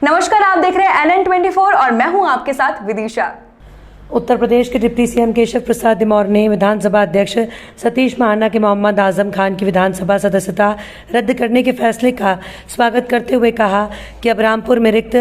नमस्कार, आप देख रहे हैं NN24 और मैं हूं आपके साथ विदिशा। उत्तर प्रदेश के डिप्टी सीएम केशव प्रसाद मौर्य ने विधानसभा अध्यक्ष सतीश महाना के मोहम्मद आजम खान की विधानसभा सदस्यता रद्द करने के फैसले का स्वागत करते हुए कहा कि अब रामपुर में रिक्त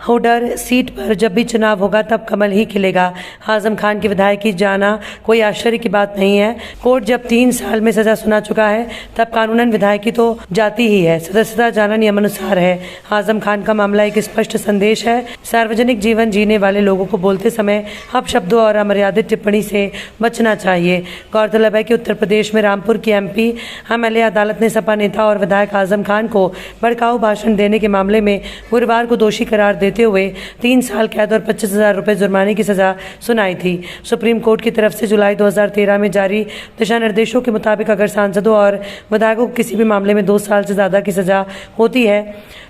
होडर सीट पर जब भी चुनाव होगा तब कमल ही खिलेगा। आजम खान की विधायकी जाना कोई आश्चर्य की बात नहीं है। कोर्ट जब 3 साल में सजा सुना चुका है तब कानूनन विधायकी तो जाती ही है। सदस्यता जाना नियमानुसार है। आजम खान का मामला एक स्पष्ट संदेश है। सार्वजनिक जीवन जीने वाले लोगों को बोलते समय अपशब्दों और अमर्यादित टिप्पणी से बचना चाहिए। गौरतलब है कि उत्तर प्रदेश में रामपुर की MP MLA अदालत ने सपा नेता और विधायक आजम खान को भड़काऊ भाषण देने के मामले में गुरुवार को दोषी करार देते हुए 3 साल कैद और 25,000 रुपये जुर्माने की सजा सुनाई थी। सुप्रीम कोर्ट की तरफ से जुलाई 2013 में जारी दिशा निर्देशों के मुताबिक अगर सांसदों और विधायकों को किसी भी मामले में 2 साल से ज़्यादा की सजा होती है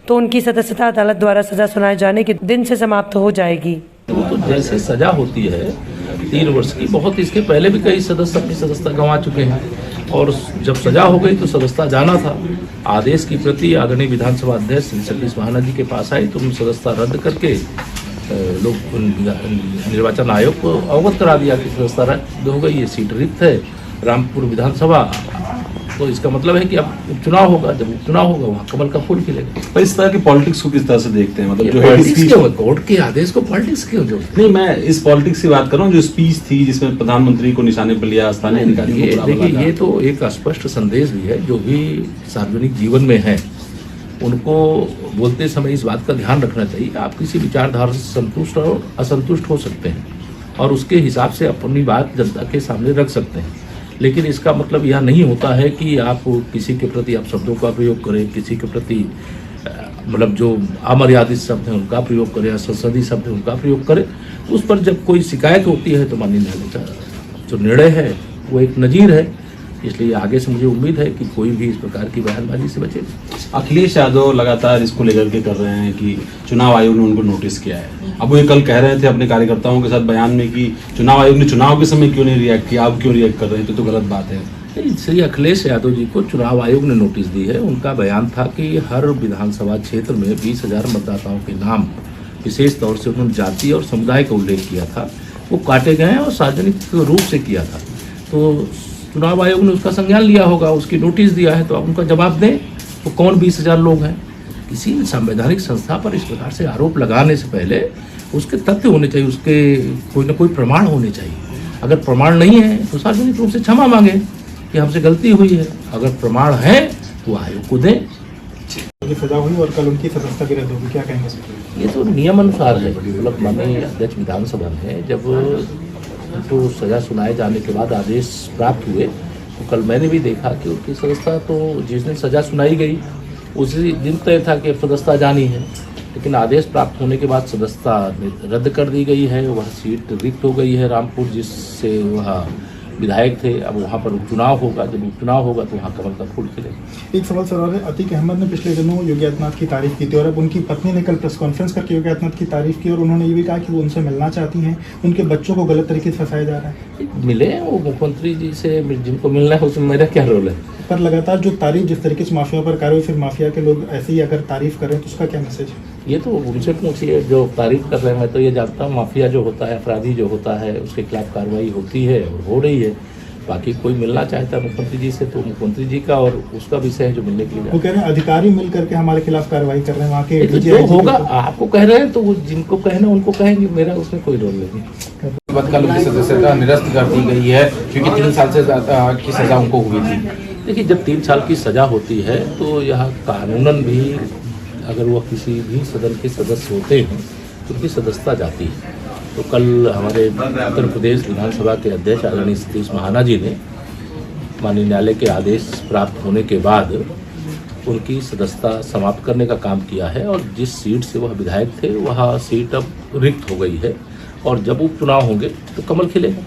तो उनकी सदस्यता अदालत द्वारा सजा सुनाए जाने के दिन से समाप्त हो जाएगी। तो जैसे सजा होती है 3 वर्ष की, बहुत इसके पहले भी कई सदस्य अपनी सदस्यता गंवा चुके हैं और जब सजा हो गई तो सदस्यता जाना था। आदेश की प्रति आदरणीय विधानसभा अध्यक्ष श्री सतीश महाना जी के पास आई तो उन्होंने सदस्यता रद्द करके लोग निर्वाचन आयोग को अवगत करा दिया कि सदस्यता रद्द हो गई, ये सीट रिक्त है रामपुर विधानसभा। तो इसका मतलब है कि अब उपचुनाव होगा, जब उपचुनाव होगा वहाँ कमल का फूल खिलेगा। पर इस तरह की पॉलिटिक्स को किस तरह से देखते हैं? मतलब जो है कोर्ट के आदेश को पॉलिटिक्स क्यों जो नहीं, मैं इस पॉलिटिक्स की बात कर रहा हूँ जो स्पीच थी जिसमें प्रधानमंत्री को निशाने पर लिया, स्थानीय अधिकारियों को। देखिए, ये तो एक स्पष्ट संदेश भी है। जो भी सार्वजनिक जीवन में है उनको बोलते समय इस बात का ध्यान रखना चाहिए। आप किसी विचारधारा से संतुष्ट और असंतुष्ट हो सकते हैं और उसके हिसाब से अपनी बात जनता के सामने रख सकते हैं, लेकिन इसका मतलब यह नहीं होता है कि आप किसी के प्रति आप शब्दों का प्रयोग करें, किसी के प्रति मतलब जो अमर्यादित शब्द हैं उनका प्रयोग करें, असंसदीय शब्द हैं उनका प्रयोग करें। उस पर जब कोई शिकायत होती है तो माननीय न्यायालय का जो निर्णय है वो एक नजीर है। इसलिए आगे से मुझे उम्मीद है कि कोई भी इस प्रकार की बयानबाजी से बचेगा। अखिलेश यादव लगातार इसको लेकर के कर रहे हैं कि चुनाव आयोग ने उनको नोटिस किया है। अब वो ये कल कह रहे थे अपने कार्यकर्ताओं के साथ बयान में कि चुनाव आयोग ने चुनाव के समय क्यों नहीं रिएक्ट किया, अब क्यों रिएक्ट कर रहे हैं, तो गलत बात है। श्री अखिलेश यादव जी को चुनाव आयोग ने नोटिस दी है। उनका बयान था कि हर विधानसभा क्षेत्र में 20,000 मतदाताओं के नाम, विशेष तौर से उन्होंने जाति और समुदाय का उल्लेख किया था, वो काटे गए हैं और सार्वजनिक रूप से किया था। तो चुनाव आयोग ने उसका संज्ञान लिया होगा, उसकी नोटिस दिया है, तो आप उनका जवाब दें। तो कौन 20,000 लोग हैं? किसी संवैधानिक संस्था पर इस प्रकार से आरोप लगाने से पहले उसके तथ्य होने चाहिए, उसके कोई ना कोई प्रमाण होने चाहिए। अगर प्रमाण नहीं है तो सार्वजनिक रूप से क्षमा मांगे कि हमसे गलती हुई है। अगर प्रमाण है तो आयोग को दें। सजा हुई और कल उनकी सदस्यता भी रद्द होगी, क्या कहेंगे? ये तो नियम अनुसार है। मतलब माननीय अध्यक्ष विधानसभा ने जब तो सजा सुनाए जाने के बाद आदेश प्राप्त हुए तो कल मैंने भी देखा कि उनकी सदस्यता तो जिस दिन सजा सुनाई गई उसी दिन तय था कि सदस्यता जानी है, लेकिन आदेश प्राप्त होने के बाद सदस्यता रद्द कर दी गई है। वह सीट रिक्त हो गई है रामपुर, जिससे वह विधायक थे। अब वहाँ पर उपचुनाव होगा, जब उपचुनाव होगा तो वहाँ कमल का फूल खिलेगा। एक सवाल सर, अतीक अहमद ने पिछले दिनों योगी आदित्यनाथ की तारीफ की थी और अब उनकी पत्नी ने कल प्रेस कॉन्फ्रेंस करके योगी आदित्यनाथ की तारीफ की और उन्होंने ये भी कहा कि वो उनसे मिलना चाहती हैं, उनके बच्चों को गलत तरीके से फंसाया जा रहा है। मिले वो मुख्यमंत्री जी से, जिनको मिलना है उसमें मेरा क्या रोल है? पर लगातार जो तारीफ जिस तरीके से माफिया पर कार्रवाई, फिर माफिया के लोग ऐसे ही अगर तारीफ करें तो उसका क्या मैसेज है? ये तो उनसे पूछिए जो तारीफ कर रहे हैं। मैं तो ये जानता हूँ माफिया जो होता है, अपराधी जो होता है, उसके खिलाफ कार्रवाई होती है और हो रही है। बाकी कोई मिलना चाहता है मुख्यमंत्री जी से तो मुख्यमंत्री जी का और उसका विषय है जो मिलने के लिए। वो कह रहे हैं अधिकारी मिल करके हमारे खिलाफ कार्रवाई कर रहे हैं वहाँ के। तो जो होगा आपको कह रहे हैं तो वो जिनको कहना उनको कहेंगे, मेरा उसमें कोई रोल नहीं। बदकालों की सदस्यता निरस्त कर दी गई है क्योंकि 3 साल से ज़्यादा की सजा उनको हुई थी। देखिए, जब 3 साल की सजा होती है तो यह कानूनन भी अगर वो किसी भी सदन के सदस्य होते हैं तो उनकी सदस्यता जाती है। तो कल हमारे उत्तर प्रदेश विधानसभा के अध्यक्ष आदरणीय सतीश महाना जी ने माननीय न्यायालय के आदेश प्राप्त होने के बाद उनकी सदस्यता समाप्त करने का काम किया है और जिस सीट से वह विधायक थे वह सीट अब रिक्त हो गई है और जब उपचुनाव होंगे तो कमल खिलेगा।